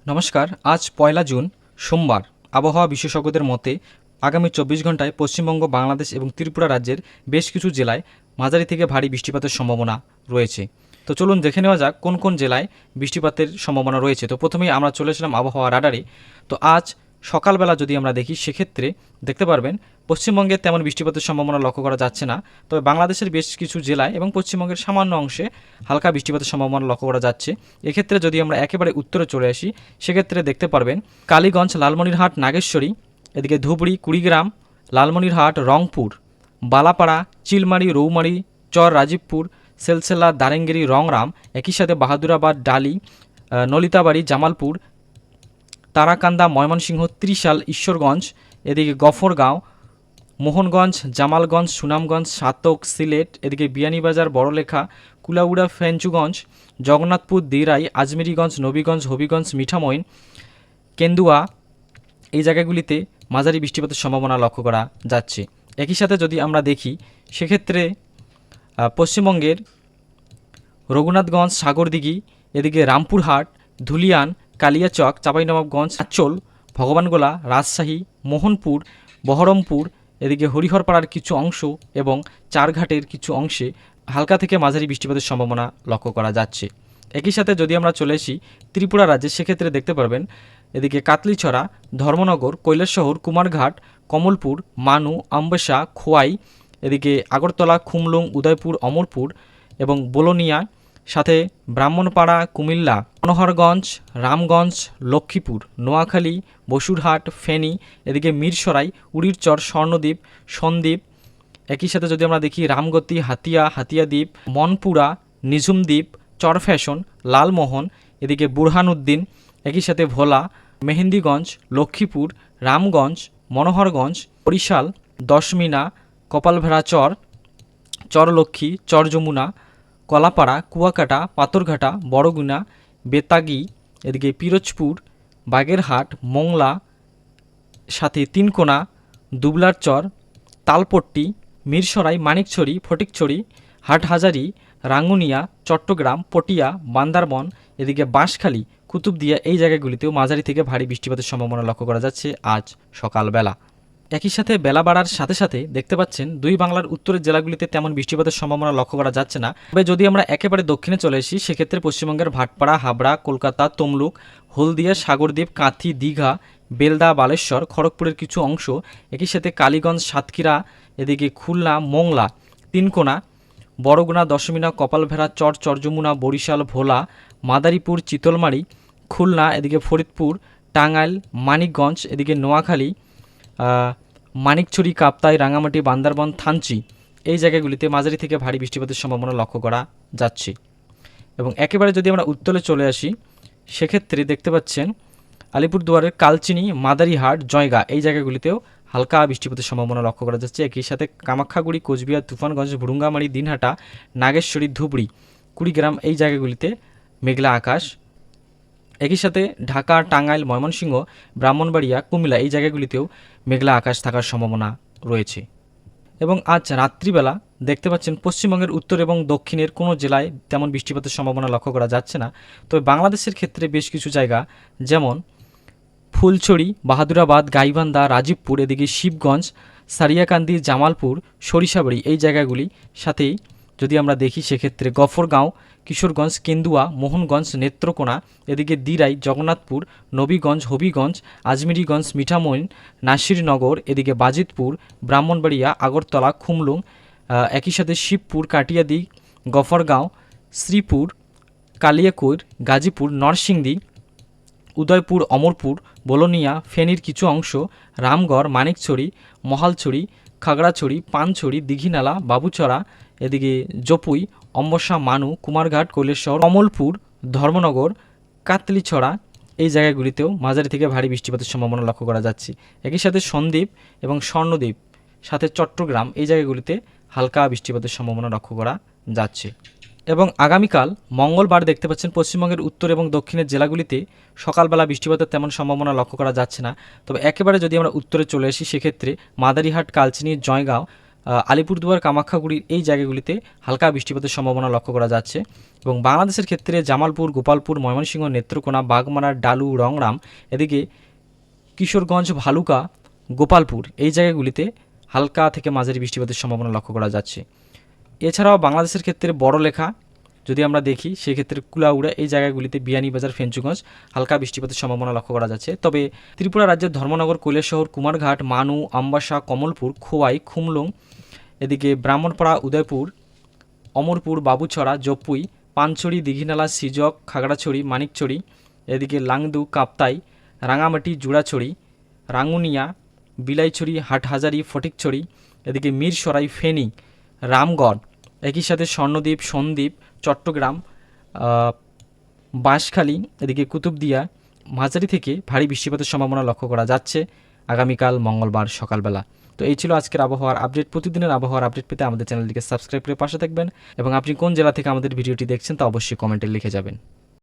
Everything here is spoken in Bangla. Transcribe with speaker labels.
Speaker 1: নমস্কার। আজ ১লা জুন সোমবার। আবহাওয়া বিশেষজ্ঞদের মতে আগামী ২৪ ঘন্টায় পশ্চিমবঙ্গ, বাংলাদেশ এবং ত্রিপুরা রাজ্যের বেশ কিছু জেলায় মাঝারি থেকে ভারী বৃষ্টিপাতের সম্ভাবনা রয়েছে। তো চলুন দেখে নেওয়া যাক কোন কোন জেলায় বৃষ্টিপাতের সম্ভাবনা রয়েছে। তো প্রথমেই আমরা চলে এসেছিলাম আবহাওয়া রাডারে। তো আজ সকালবেলা যদি আমরা দেখি সেক্ষেত্রে দেখতে পারবেন পশ্চিমবঙ্গে তেমন বৃষ্টিপাতের সম্ভাবনা লক্ষ্য করা যাচ্ছে না। তবে বাংলাদেশের বেশ কিছু জেলায় এবং পশ্চিমবঙ্গের সামান্য অংশে হালকা বৃষ্টিপাতের সম্ভাবনা লক্ষ্য করা যাচ্ছে। এক্ষেত্রে যদি আমরা একেবারে উত্তরে চলে আসি সেক্ষেত্রে দেখতে পারবেন কালীগঞ্জ, লালমনিরহাট, নাগেশ্বরী, এদিকে ধুবড়ি, কুড়িগ্রাম, লালমনিরহাট, রংপুর, বালাপাড়া, চিলমারি, রৌমারি, চর রাজীবপুর, সেলসেলা, দারেঙ্গেরি, রংরাম, একই সাথে বাহাদুরাবাদ, ডালি, নলিতাবাড়ি, জামালপুর, তারাকান্দা, ময়মনসিংহ, ত্রিশাল, ঈশ্বরগঞ্জ, এদিকে গফরগাঁও, মোহনগঞ্জ, জামালগঞ্জ, সুনামগঞ্জ, সাতক, সিলেট, এদিকে বিয়ানীবাজার, বড়লেখা, কুলাউড়া, ফেঞ্চুগঞ্জ, জগন্নাথপুর, দিরাই, আজমেরিগঞ্জ, নবীগঞ্জ, হবিগঞ্জ, মিঠামইন, কেন্দুয়া, এই জায়গাগুলিতে মাঝারি বৃষ্টিপাতের সম্ভাবনা লক্ষ্য করা যাচ্ছে। একই সাথে যদি আমরা দেখি সেক্ষেত্রে পশ্চিমবঙ্গের রঘুনাথগঞ্জ, সাগরদিঘি, এদিকে রামপুরহাট, ধুলিয়ান, কালিয়াচক, চাঁপাইনবাবগঞ্জ, আঁচল, ভগবানগোলা, রাজশাহী, মোহনপুর, বহরমপুর, এদিকে হরিহরপাড়ার কিছু অংশ এবং চারঘাটের কিছু অংশে হালকা থেকে মাঝারি বৃষ্টিপাতের সম্ভাবনা লক্ষ্য করা যাচ্ছে। একই সাথে যদি আমরা চলে আসি ত্রিপুরা রাজ্যে সেক্ষেত্রে দেখতে পারবেন এদিকে কাতলিছড়া, ধর্মনগর, কৈলাসশহর, কুমারঘাট, কমলপুর, মানু, আম্বেসা, খোয়াই, এদিকে আগরতলা, খুমলুং, উদয়পুর, অমরপুর এবং বোলোনিয়া, সাথে ব্রাহ্মণপাড়া, কুমিল্লা, মনোহরগঞ্জ, রামগঞ্জ, লক্ষ্মীপুর, নোয়াখালী, বসুরহাট, ফেনী, এদিকে মিরসরাই, উড়িরচর, স্বর্ণদ্বীপ, সন্দ্বীপ, একই সাথে যদি আমরা দেখি রামগতি, হাতিয়া, হাতিয়াদ্বীপ, মনপুরা, নিঝুমদ্বীপ, চরফ্যাশন, লালমোহন, এদিকে বুরহানুদ্দিন, একই সাথে ভোলা, মেহেন্দিগঞ্জ, লক্ষ্মীপুর, রামগঞ্জ, মনোহরগঞ্জ, বরিশাল, দশমিনা, কপালভেড়া চর, চরলক্ষ্মী, চরযমুনা, কলাপাড়া, কুয়াকাটা, পাথরঘাটা, বড়গুনা, বেতাগী, এদিকে পিরোজপুর, বাগেরহাট, মোংলা, সাথে তিনকোনা, দুবলার চর, তালপট্টি, মিরসরাই, মানিকছড়ি, ফটিকছড়ি, হাটহাজারি, রাঙ্গুনিয়া, চট্টগ্রাম, পটিয়া, বান্দারবন, এদিকে বাঁশখালী, কুতুবদিয়া, এই জায়গাগুলিতেও মাঝারি থেকে ভারী বৃষ্টিপাতের সম্ভাবনা লক্ষ্য করা যাচ্ছে আজ সকালবেলা। একই সাথে বেলা বাড়ার সাথে সাথে দেখতে পাচ্ছেন দুই বাংলার উত্তরের জেলাগুলিতে তেমন বৃষ্টিপাতের সম্ভাবনা লক্ষ্য করা যাচ্ছে না। তবে যদি আমরা একেবারে দক্ষিণে চলে আসি সেক্ষেত্রে পশ্চিমবঙ্গের ভাটপাড়া, হাবড়া, কলকাতা, তমলুক, হলদিয়া, সাগরদ্বীপ, কাঁথি, দীঘা, বেলদা, বালেশ্বর, খড়গপুরের কিছু অংশ, একই সাথে কালীগঞ্জ, সাতক্ষীরা, এদিকে খুলনা, মোংলা, তিনকোনা, বড়গুনা, দশমিনা, কপালভেড়া চর, চরযমুনা, বরিশাল, ভোলা, মাদারীপুর, চিতলমারি, খুলনা, এদিকে ফরিদপুর, টাঙ্গাইল, মানিকগঞ্জ, এদিকে নোয়াখালী, মানিকছড়ি, কাপ্তাই, রাঙামাটি, বান্দারবন, থানচি, এই জায়গাগুলিতে মাঝারি থেকে ভারী বৃষ্টিপাতের সম্ভাবনা লক্ষ্য করা যাচ্ছে। এবং একেবারে যদি আমরা উত্তরে চলে আসি সেক্ষেত্রে দেখতে পাচ্ছেন আলিপুরদুয়ারের কালচিনি, মাদারিহাট, জয়গা, এই জায়গাগুলিতেও হালকা বৃষ্টিপাতের সম্ভাবনা লক্ষ্য করা যাচ্ছে। একই সাথে কামাখ্যাগুড়ি, কোচবিহার, তুফানগঞ্জ, ভুরুঙ্গামারি, দিনহাটা, নাগেশ্বরী, ধুবড়ি, কুড়িগ্রাম, এই জায়গাগুলিতে মেঘলা আকাশ। একই সাথে ঢাকা, টাঙ্গাইল, ময়মনসিংহ, ব্রাহ্মণবাড়িয়া, কুমিল্লা, এই জায়গাগুলিতেও মেঘলা আকাশ থাকার সম্ভাবনা রয়েছে। এবং আজ রাত্রিবেলা দেখতে পাচ্ছেন পশ্চিমবঙ্গের উত্তর এবং দক্ষিণের কোনো জেলায় তেমন বৃষ্টিপাতের সম্ভাবনা লক্ষ্য করা যাচ্ছে না। তবে বাংলাদেশের ক্ষেত্রে বেশ কিছু জায়গা যেমন ফুলছড়ি, বাহাদুরাবাদ, গাইবান্ধা, রাজীবপুর, এদিকে শিবগঞ্জ, সারিয়াকান্দি, জামালপুর, সরিষাবাড়ি, এই জায়গাগুলি সাথেই যদি আমরা দেখি সেক্ষেত্রে গফরগাঁও, কিশোরগঞ্জ, কেন্দুয়া, মোহনগঞ্জ, নেত্রকোনা, এদিকে দিরাই, জগন্নাথপুর, নবীগঞ্জ, হবিগঞ্জ, আজমেরিগঞ্জ, মিঠামইন, নাসিরনগর, এদিকে বাজিতপুর, ব্রাহ্মণবাড়িয়া, আগরতলা, খুমলুং, একই সাথে শিবপুর, কাটিয়াদি, গফরগাঁও, শ্রীপুর, কালিয়াকৈর, গাজীপুর, নরসিংদী, উদয়পুর, অমরপুর, বোলোনিয়া, ফেনীর কিছু অংশ, রামগড়, মানিকছড়ি, মহালছড়ি, খাগড়াছড়ি, পানছড়ি, দীঘিনালা, বাবুচড়া, এদিকে জপুই, অম্বসা, মানু, কুমারঘাট, কৈলাসশহর, কমলপুর, ধর্মনগর, কাতলিছড়া, এই জায়গাগুলিতেও মাঝারি থেকে ভারী বৃষ্টিপাতের সম্ভাবনা লক্ষ্য করা যাচ্ছে। একই সাথে সন্দ্বীপ এবং স্বর্ণদ্বীপ, সাথে চট্টগ্রাম, এই জায়গাগুলিতে হালকা বৃষ্টিপাতের সম্ভাবনা লক্ষ্য করা যাচ্ছে। এবং আগামীকাল মঙ্গলবার দেখতে পাচ্ছেন পশ্চিমবঙ্গের উত্তর এবং দক্ষিণের জেলাগুলিতে সকালবেলা বৃষ্টিপাতের তেমন সম্ভাবনা লক্ষ্য করা যাচ্ছে না। তবে একেবারে যদি আমরা উত্তরে চলে আসি সেক্ষেত্রে মাদারিহাট, কালচিনি, জয়গাঁও, আলিপুরদুয়ার, কামাখ্যাগুড়ির এই জায়গাগুলিতে হালকা বৃষ্টিপাতের সম্ভাবনা লক্ষ্য করা যাচ্ছে। এবং বাংলাদেশের ক্ষেত্রে জামালপুর, গোপালপুর, ময়মনসিংহ, নেত্রকোনা, বাগমারা, ডালু, রংরাম, এদিকে কিশোরগঞ্জ, ভালুকা, গোপালপুর এই জায়গাগুলিতে হালকা থেকে মাঝারি বৃষ্টিপাতের সম্ভাবনা লক্ষ্য করা যাচ্ছে। এছাড়াও বাংলাদেশের ক্ষেত্রে বড়লেখা যদি আমরা দেখি সেক্ষেত্রে কুলাউড়া এই জায়গাগুলিতে বিয়ানীবাজার, ফেঞ্চুগঞ্জ হালকা বৃষ্টিপাতের সম্ভাবনা লক্ষ্য করা যাচ্ছে। তবে ত্রিপুরা রাজ্যের ধর্মনগর, কৈলাসহর, কুমারঘাট, মানু, আমবাসা, কমলপুর, খোয়াই, খুমলুং, এদিকে ব্রাহ্মণপাড়া, উদয়পুর, অমরপুর, বাবুছড়া, জপুই, পানছড়ি, দীঘিনালা, সিজক, খাগড়াছড়ি, মানিকছড়ি, এদিকে লাংদু, কাপ্তাই, রাঙামাটি, জুড়াছড়ি, রাঙ্গুনিয়া, বিলাইছড়ি, হাটহাজারি, ফটিকছড়ি, এদিকে মিরসরাই, ফেনী, রামগড়, একই সাথে স্বর্ণদ্বীপ, সন্দ্বীপ, চট্টগ্রাম, বাঁশখালী, এদিকে কুতুবদিয়া মাঝারি থেকে ভারী বৃষ্টিপাতের সম্ভাবনা লক্ষ্য করা যাচ্ছে আগামীকাল মঙ্গলবার সকালবেলা। তো এই ছিল আজকের আবহাওয়ার আপডেট। প্রতিদিনের আবহাওয়ার আপডেট পেতে আমাদের চ্যানেলটিকে সাবস্ক্রাইব করে পাশে থাকবেন এবং আপনি কোন জেলা থেকে আমাদের ভিডিওটি দেখছেন তা অবশ্যই কমেন্টে লিখে যাবেন।